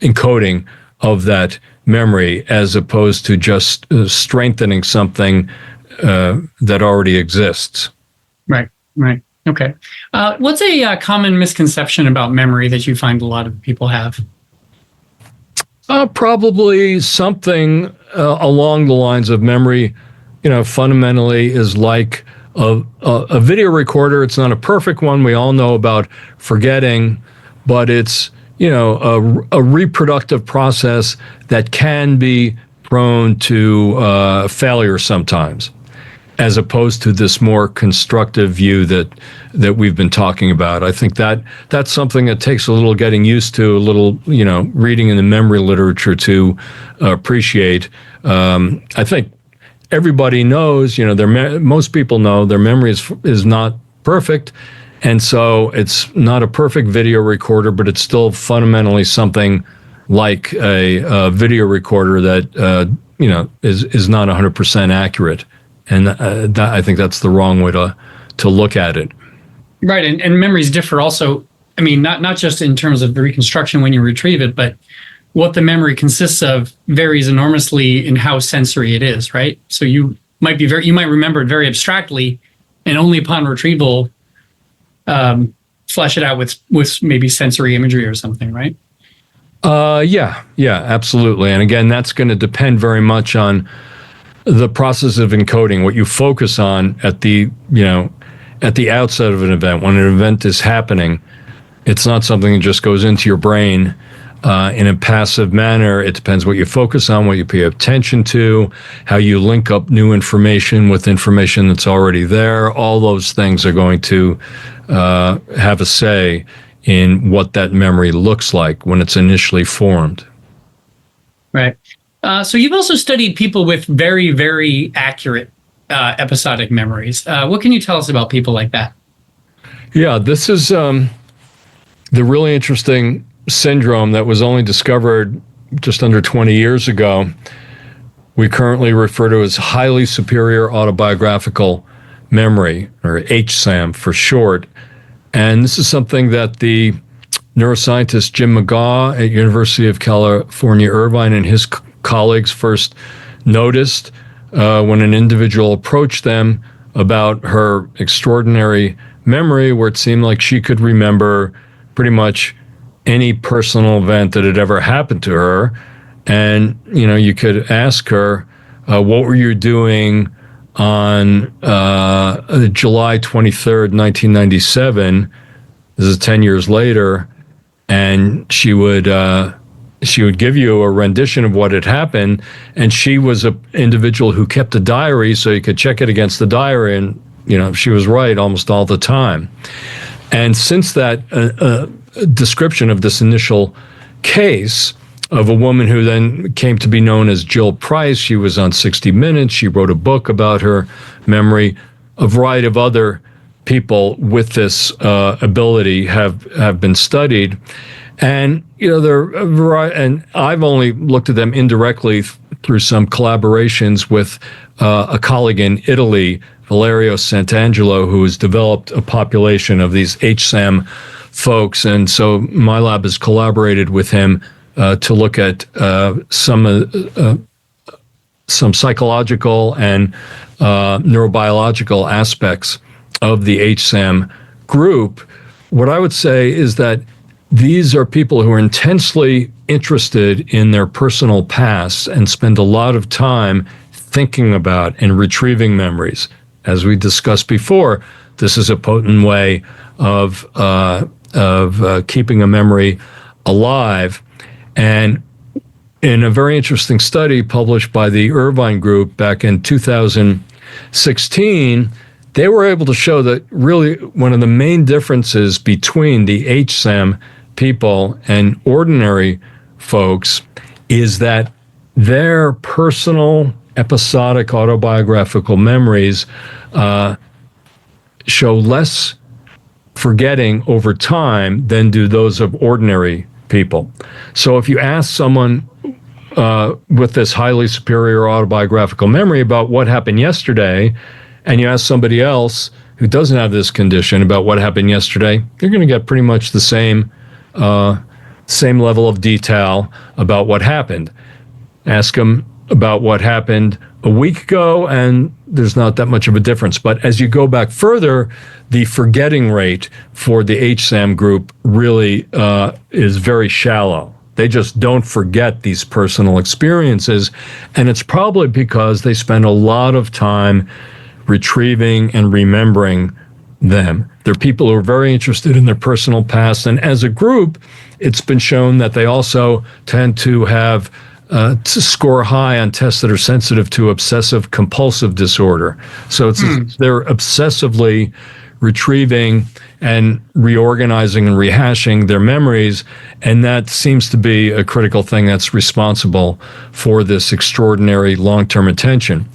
encoding of that memory, as opposed to just strengthening something that already exists. Right. Okay. What's a common misconception about memory that you find a lot of people have? Probably something along the lines of memory, fundamentally is like a video recorder. It's not a perfect one. We all know about forgetting, but it's, a reproductive process that can be prone to failure sometimes, as opposed to this more constructive view that we've been talking about. I think that's something that takes a little getting used to, a little, reading in the memory literature to appreciate. I think everybody knows, most people know their memory is not perfect. And so it's not a perfect video recorder, but it's still fundamentally something like a video recorder that, is not 100% accurate. And I think that's the wrong way to look at it. Right. And memories differ also. I mean, not just in terms of the reconstruction when you retrieve it, but what the memory consists of varies enormously in how sensory it is, right? So you might remember it very abstractly, and only upon retrieval flesh it out with maybe sensory imagery or something, right? Yeah, absolutely. And again, that's going to depend very much on the process of encoding, what you focus on at the outset of an event. When an event is happening, it's not something that just goes into your brain in a passive manner. It depends what you focus on, what you pay attention to, how you link up new information with information that's already there. All those things are going to have a say in what that memory looks like when it's initially formed. Right. So you've also studied people with very, very accurate episodic memories. What can you tell us about people like that? Yeah, this is the really interesting syndrome that was only discovered just under 20 years ago. We currently refer to as highly superior autobiographical memory, or HSAM for short. And this is something that the neuroscientist Jim McGaugh at University of California, Irvine, and his colleagues first noticed when an individual approached them about her extraordinary memory, where it seemed like she could remember pretty much any personal event that had ever happened to her. And, you could ask her, what were you doing on July 23rd, 1997? This is 10 years later. And she would give you a rendition of what had happened. And she was an individual who kept a diary, so you could check it against the diary. And, she was right almost all the time. And since that description of this initial case of a woman who then came to be known as Jill Price, she was on 60 Minutes. She wrote a book about her memory. A variety of other people with this ability have been studied. And, there are a variety, and I've only looked at them indirectly through some collaborations with a colleague in Italy, Valerio Santangelo, who has developed a population of these HSAM folks. And so my lab has collaborated with him to look at some psychological and neurobiological aspects of the HSAM group. What I would say is that these are people who are intensely interested in their personal past and spend a lot of time thinking about and retrieving memories. As we discussed before, this is a potent way of keeping a memory alive. And in a very interesting study published by the Irvine Group back in 2016, they were able to show that really one of the main differences between the HSAM people and ordinary folks is that their personal episodic autobiographical memories show less forgetting over time than do those of ordinary people. So if you ask someone with this highly superior autobiographical memory about what happened yesterday, and you ask somebody else who doesn't have this condition about what happened yesterday, you're going to get pretty much the same level of detail about what happened. Ask them about what happened a week ago, and there's not that much of a difference. But as you go back further, the forgetting rate for the HSAM group really is very shallow. They just don't forget these personal experiences, and it's probably because they spend a lot of time retrieving and remembering them. They're people who are very interested in their personal past, and as a group, it's been shown that they also tend to have to score high on tests that are sensitive to obsessive compulsive disorder. So they're obsessively retrieving and reorganizing and rehashing their memories, and that seems to be a critical thing that's responsible for this extraordinary long-term retention.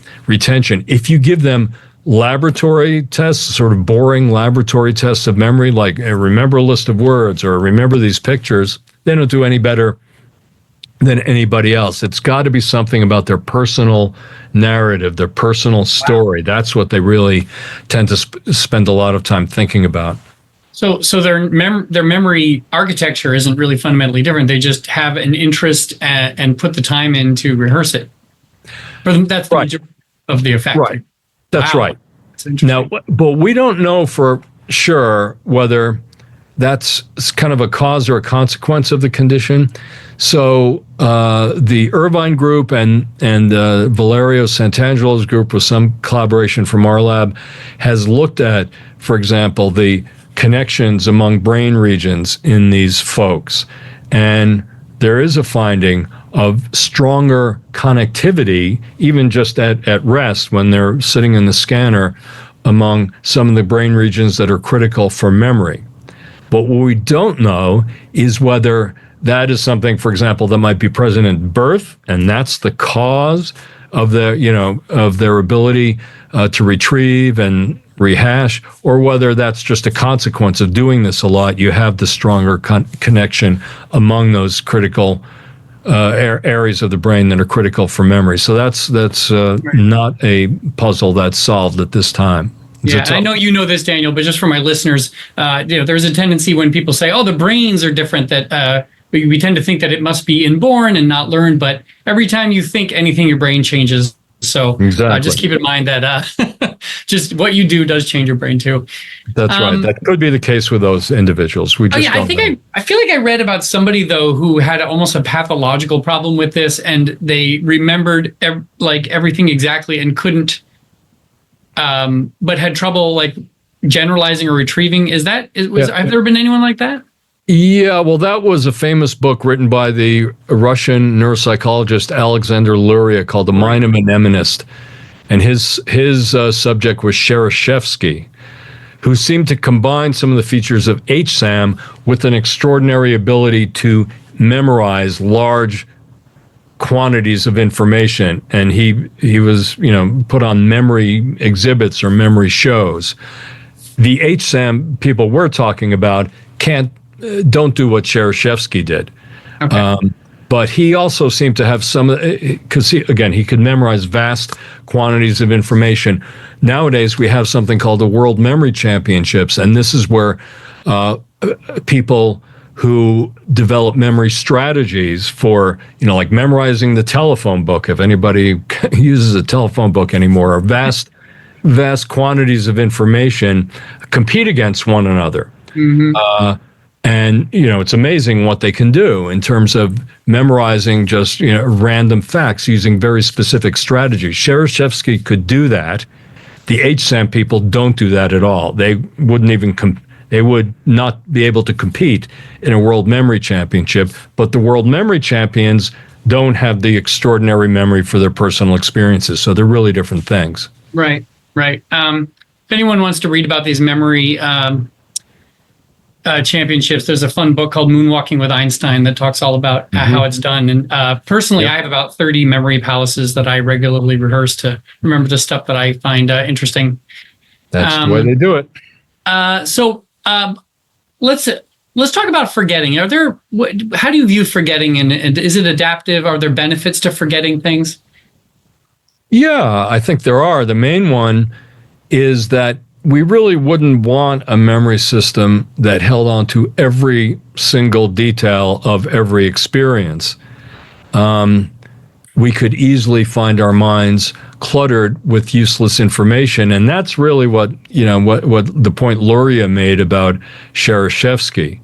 If you give them laboratory tests, sort of boring laboratory tests of memory, like remember a list of words or remember these pictures, they don't do any better than anybody else. It's got to be something about their personal narrative, their personal story. Wow. That's what they really tend to spend a lot of time thinking about. So their memory architecture isn't really fundamentally different. They just have an interest and put the time in to rehearse it. That's the majority of the effect. Right. That's wow. right. That's interesting. Now, but we don't know for sure whether that's kind of a cause or a consequence of the condition. So the Irvine group and Valerio Santangelo's group, with some collaboration from our lab, has looked at, for example, the connections among brain regions in these folks. And there is a finding of stronger connectivity, even just at rest when they're sitting in the scanner, among some of the brain regions that are critical for memory. But what we don't know is whether that is something, for example, that might be present at birth, and that's the cause of their ability to retrieve and rehash, or whether that's just a consequence of doing this a lot. You have the stronger connection among those critical areas of the brain that are critical for memory. So that's not a puzzle that's solved at this time. Yeah, I know you know this, Daniel, but just for my listeners, there's a tendency when people say, "Oh, the brains are different," that we tend to think that it must be inborn and not learned. But every time you think anything, your brain changes So Exactly. just keep in mind that just what you do does change your brain too. That's right. That could be the case with those individuals. We just don't know. I feel like I read about somebody though who had almost a pathological problem with this, and they remembered like everything exactly and couldn't, but had trouble like generalizing or retrieving. Have there been anyone like that? Yeah, well, that was a famous book written by the Russian neuropsychologist Alexander Luria called The Mind of an Mnemonist. And his subject was Shereshevsky, who seemed to combine some of the features of HSAM with an extraordinary ability to memorize large quantities of information. And he was, put on memory exhibits or memory shows. The HSAM people we're talking about don't do what Shereshevsky did. Okay. But he also seemed to have some, because he could memorize vast quantities of information. Nowadays, we have something called the World Memory Championships, and this is where people who develop memory strategies for, like memorizing the telephone book, if anybody uses a telephone book anymore, or vast quantities of information, compete against one another. Mm-hmm. And, it's amazing what they can do in terms of memorizing just, random facts using very specific strategies. Shereshevsky could do that. The HSAM people don't do that at all. They wouldn't even they would not be able to compete in a World Memory Championship, but the World Memory Champions don't have the extraordinary memory for their personal experiences. So they're really different things. Right. If anyone wants to read about these memory championships, there's a fun book called Moonwalking with Einstein that talks all about how it's done. And personally, I have about 30 memory palaces that I regularly rehearse to remember the stuff that I find interesting. That's the way they do it. So let's talk about forgetting. How do you view forgetting, and is it adaptive? Are there benefits to forgetting things? Yeah, I think there are. The main one is that we really wouldn't want a memory system that held on to every single detail of every experience. We could easily find our minds cluttered with useless information, and that's really what the point Luria made about Shereshevsky.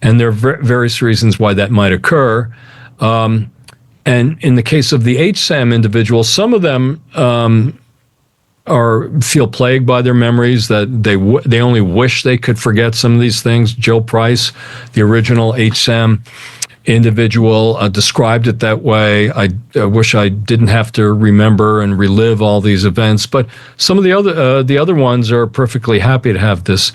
And there are various reasons why that might occur. And in the case of the HSAM individuals, some of them feel plagued by their memories, that they only wish they could forget some of these things. Jill Price, the original HSAM individual, described it that way. I wish I didn't have to remember and relive all these events. But some of the other ones are perfectly happy to have this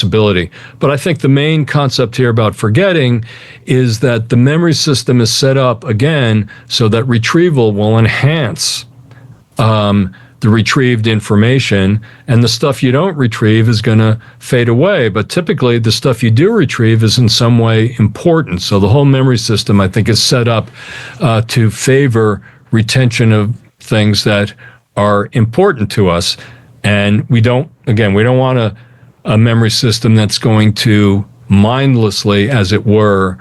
ability. But I think the main concept here about forgetting is that the memory system is set up again so that retrieval will enhance the retrieved information, and the stuff you don't retrieve is going to fade away. But typically, the stuff you do retrieve is in some way important. So the whole memory system, I think, is set up to favor retention of things that are important to us. And we don't want a memory system that's going to mindlessly, as it were,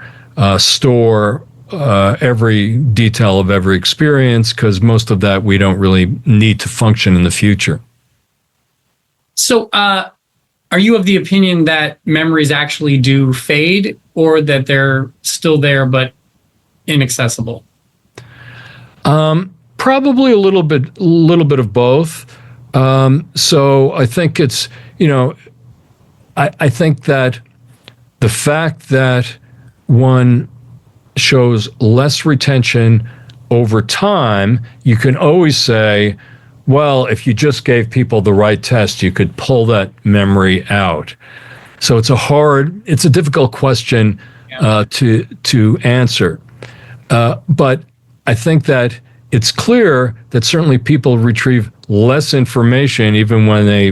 store every detail of every experience, because most of that we don't really need to function in the future. So are you of the opinion that memories actually do fade, or that they're still there but inaccessible? Probably a little bit of both. So I think it's, I think that the fact that one shows less retention over time, you can always say, well, if you just gave people the right test, you could pull that memory out. So it's a difficult question to answer. But I think that it's clear that certainly people retrieve less information, even when they,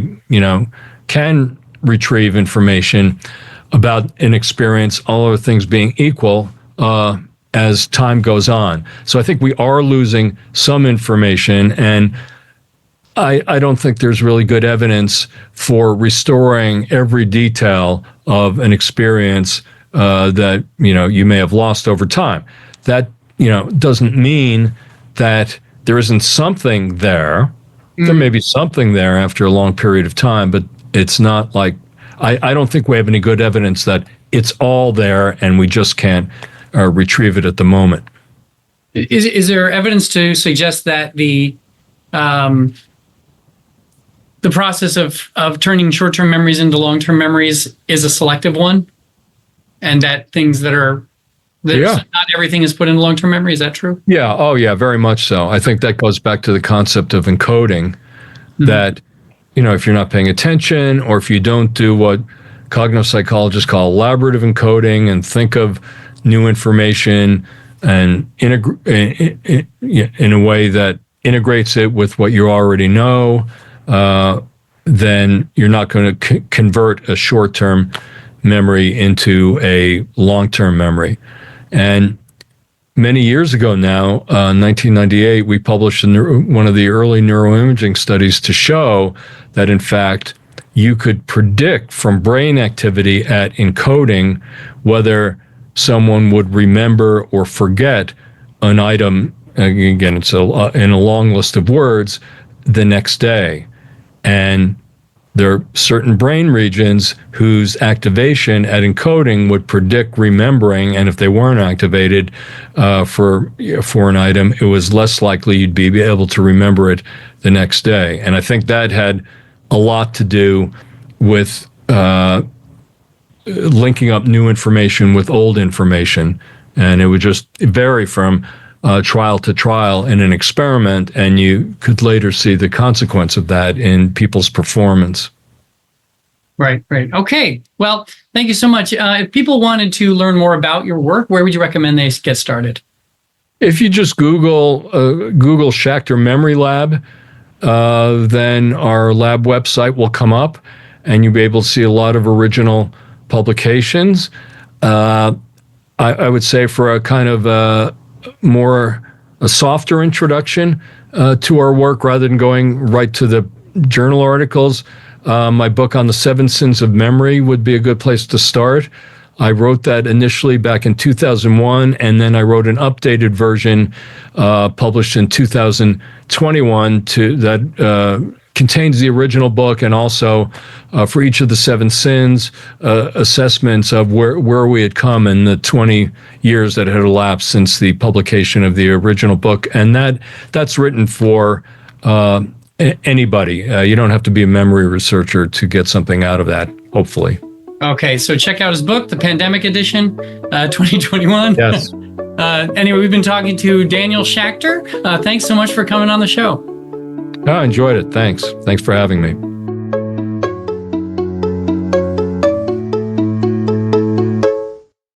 can retrieve information about an experience, all other things being equal, as time goes on. So I think we are losing some information, and I don't think there's really good evidence for restoring every detail of an experience that you may have lost over time. That doesn't mean that there isn't something there. There may be something there after a long period of time, but it's not like, I don't think we have any good evidence that it's all there and we just can't retrieve it at the moment. Is there evidence to suggest that the process of turning short-term memories into long-term memories is a selective one, and that things that are not everything is put into long-term memory? Is that true? Yeah. Oh, yeah. Very much so. I think that goes back to the concept of encoding. That, if you're not paying attention, or if you don't do what cognitive psychologists call elaborative encoding and think of new information and in a way that integrates it with what you already know, then you're not going to convert a short-term memory into a long-term memory. And many years ago now, 1998, we published one of the early neuroimaging studies to show that, in fact, you could predict from brain activity at encoding whether someone would remember or forget an item. Again, it's in a long list of words the next day. And there are certain brain regions whose activation at encoding would predict remembering, and if they weren't activated for an item, it was less likely you'd be able to remember it the next day. And I think that had a lot to do with linking up new information with old information, and it would just vary from trial to trial in an experiment, and you could later see the consequence of that in people's performance. Right. Okay. Well, thank you so much. If people wanted to learn more about your work, where would you recommend they get started? If you just Google Schacter Memory Lab, then our lab website will come up, and you'll be able to see a lot of original publications. I would say for a kind of a softer introduction to our work, rather than going right to the journal articles, my book on the 7 Sins of Memory would be a good place to start. I wrote that initially back in 2001, and then I wrote an updated version published in 2021 that contains the original book, and also for each of the 7 sins, assessments of where we had come in the 20 years that had elapsed since the publication of the original book. And that's written for anybody. You don't have to be a memory researcher to get something out of that, hopefully. Okay, so check out his book, the Pandemic Edition, 2021. Yes. Anyway, we've been talking to Daniel Schacter. Thanks so much for coming on the show. I enjoyed it. Thanks for having me.